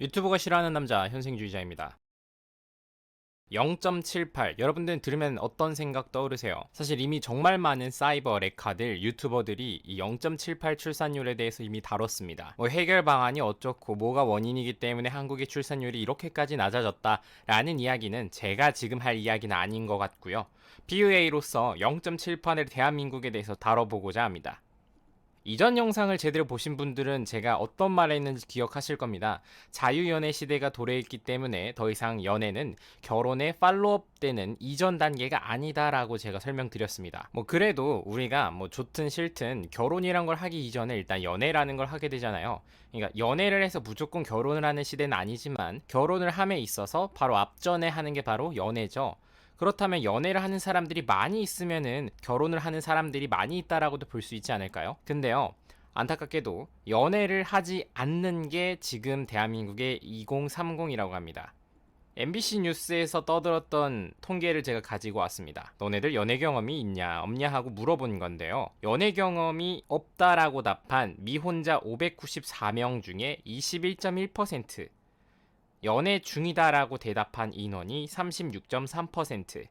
유튜브가 싫어하는 남자 현생주의자입니다. 0.78 여러분들은 들으면 어떤 생각 떠오르세요? 사실 이미 정말 많은 사이버 레카들 유튜버들이 이 0.78 출산율에 대해서 이미 다뤘습니다. 뭐 해결 방안이 어쩌고 뭐가 원인이기 때문에 한국의 출산율이 이렇게까지 낮아졌다 라는 이야기는 제가 지금 할 이야기는 아닌 것 같고요. PUA로서 0.78의 대한민국에 대해서 다뤄보고자 합니다. 이전 영상을 제대로 보신 분들은 제가 어떤 말을 했는지 기억하실 겁니다. 자유연애 시대가 도래했기 때문에 더 이상 연애는 결혼의 팔로업 되는 이전 단계가 아니다라고 제가 설명드렸습니다. 뭐 그래도 우리가 뭐 좋든 싫든 결혼이란 걸 하기 이전에 일단 연애라는 걸 하게 되잖아요. 그러니까 연애를 해서 무조건 결혼을 하는 시대는 아니지만 결혼을 함에 있어서 바로 앞전에 하는 게 바로 연애죠. 그렇다면 연애를 하는 사람들이 많이 있으면은 결혼을 하는 사람들이 많이 있다라고도 볼 수 있지 않을까요? 근데요. 안타깝게도 연애를 하지 않는 게 지금 대한민국의 2030이라고 합니다. MBC 뉴스에서 떠들었던 통계를 제가 가지고 왔습니다. 너네들 연애 경험이 있냐 없냐 하고 물어본 건데요. 연애 경험이 없다라고 답한 미혼자 594명 중에 21.1%, 연애 중이다라고 대답한 인원이 36.3%,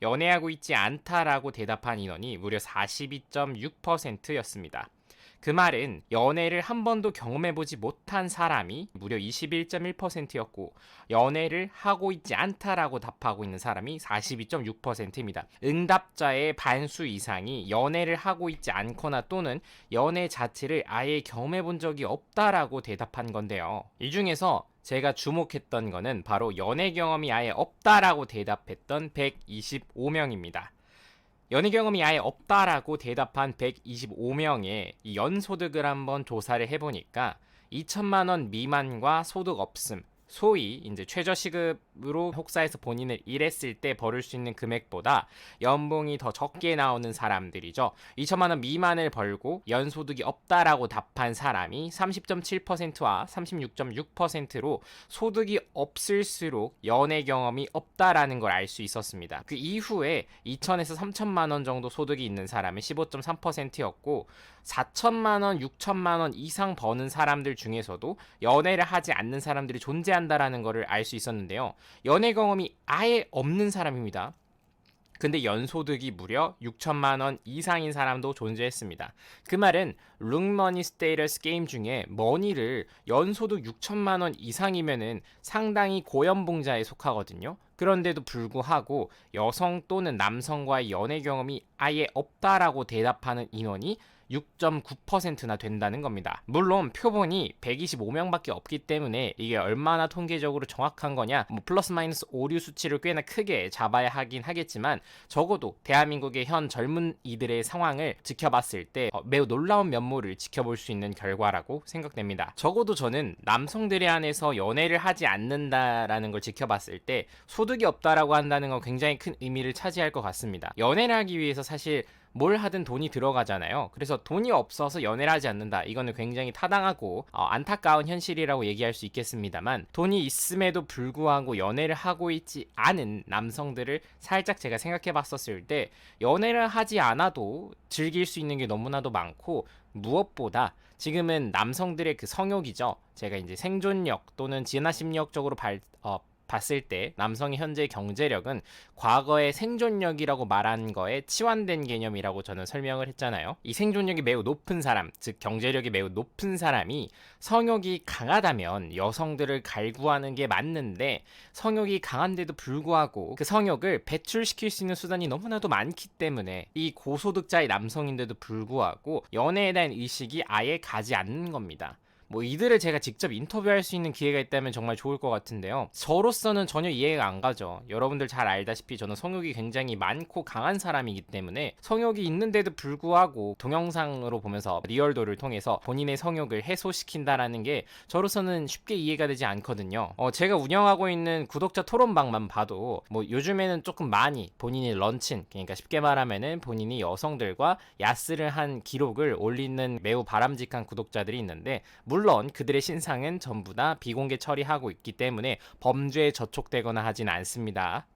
연애하고 있지 않다라고 대답한 인원이 무려 42.6%였습니다. 그 말은 연애를 한 번도 경험해보지 못한 사람이 무려 21.1%였고 연애를 하고 있지 않다라고 답하고 있는 사람이 42.6%입니다. 응답자의 반수 이상이 연애를 하고 있지 않거나 또는 연애 자체를 아예 경험해본 적이 없다라고 대답한 건데요. 이 중에서 제가 주목했던 거는 바로 연애 경험이 아예 없다라고 대답했던 125명입니다. 연애 경험이 아예 없다라고 대답한 125명의 연소득을 한번 조사를 해보니까 2천만 원 미만과 소득 없음, 소위 이제 최저시급으로 혹사해서 본인을 일했을 때 벌을 수 있는 금액보다 연봉이 더 적게 나오는 사람들이죠. 2천만 원 미만을 벌고 연소득이 없다라고 답한 사람이 30.7%와 36.6%로 소득이 없을수록 연애 경험이 없다라는 걸 알 수 있었습니다. 그 이후에 2천에서 3천만 원 정도 소득이 있는 사람은 15.3%였고 4천만 원, 6천만 원 이상 버는 사람들 중에서도 연애를 하지 않는 사람들이 존재한다라는 것을 알 수 있었는데요. 연애 경험이 아예 없는 사람입니다. 근데 연소득이 무려 6천만 원 이상인 사람도 존재했습니다. 그 말은 룩머니 스테이터스 게임 중에 머니를 연소득 6천만 원 이상이면은 상당히 고연봉자에 속하거든요. 그런데도 불구하고 여성 또는 남성과의 연애 경험이 아예 없다라고 대답하는 인원이 6.9%나 된다는 겁니다. 물론 표본이 125명밖에 없기 때문에 이게 얼마나 통계적으로 정확한 거냐, 뭐 플러스 마이너스 오류 수치를 꽤나 크게 잡아야 하긴 하겠지만 적어도 대한민국의 현 젊은이들의 상황을 지켜봤을 때 매우 놀라운 면모를 지켜볼 수 있는 결과라고 생각됩니다. 적어도 저는 남성들에 한해서 연애를 하지 않는다라는 걸 지켜봤을 때 소득이 없다라고 한다는 건 굉장히 큰 의미를 차지할 것 같습니다. 연애를 하기 위해서 사실 뭘 하든 돈이 들어가잖아요. 그래서 돈이 없어서 연애를 하지 않는다. 이거는 굉장히 타당하고 안타까운 현실이라고 얘기할 수 있겠습니다만 돈이 있음에도 불구하고 연애를 하고 있지 않은 남성들을 살짝 제가 생각해 봤었을 때 연애를 하지 않아도 즐길 수 있는 게 너무나도 많고 무엇보다 지금은 남성들의 그 성욕이죠. 제가 이제 생존력 또는 진화 심리학적으로 봤을 때 남성의 현재 경제력은 과거의 생존력이라고 말한 거에 치환된 개념이라고 저는 설명을 했잖아요. 이 생존력이 매우 높은 사람, 즉 경제력이 매우 높은 사람이 성욕이 강하다면 여성들을 갈구하는 게 맞는데 성욕이 강한데도 불구하고 그 성욕을 배출시킬 수 있는 수단이 너무나도 많기 때문에 이 고소득자의 남성인데도 불구하고 연애에 대한 의식이 아예 가지 않는 겁니다. 뭐 이들을 제가 직접 인터뷰할 수 있는 기회가 있다면 정말 좋을 것 같은데요. 저로서는 전혀 이해가 안 가죠. 여러분들 잘 알다시피 저는 성욕이 굉장히 많고 강한 사람이기 때문에 성욕이 있는데도 불구하고 동영상으로 보면서 리얼도를 통해서 본인의 성욕을 해소시킨다라는 게 저로서는 쉽게 이해가 되지 않거든요. 제가 운영하고 있는 구독자 토론방만 봐도 뭐 요즘에는 조금 많이 본인이 런친, 그러니까 쉽게 말하면은 본인이 여성들과 야스를 한 기록을 올리는 매우 바람직한 구독자들이 있는데 물론 그들의 신상은 전부 다 비공개 처리하고 있기 때문에 범죄에 저촉되거나 하진 않습니다.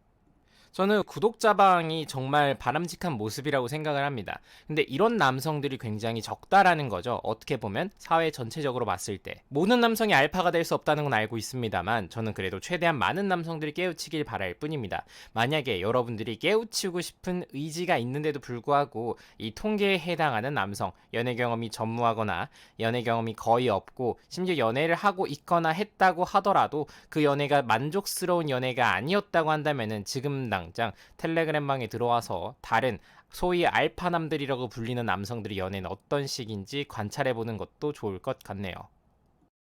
저는 구독자방이 정말 바람직한 모습이라고 생각을 합니다. 근데 이런 남성들이 굉장히 적다라는 거죠. 어떻게 보면 사회 전체적으로 봤을 때. 모든 남성이 알파가 될 수 없다는 건 알고 있습니다만 저는 그래도 최대한 많은 남성들이 깨우치길 바랄 뿐입니다. 만약에 여러분들이 깨우치고 싶은 의지가 있는데도 불구하고 이 통계에 해당하는 남성, 연애 경험이 전무하거나 연애 경험이 거의 없고 심지어 연애를 하고 있거나 했다고 하더라도 그 연애가 만족스러운 연애가 아니었다고 한다면은 지금 당장 텔레그램방에 들어와서 다른 소위 알파남들이라고 불리는 남성들이 연애는 어떤 식인지 관찰해보는 것도 좋을 것 같네요.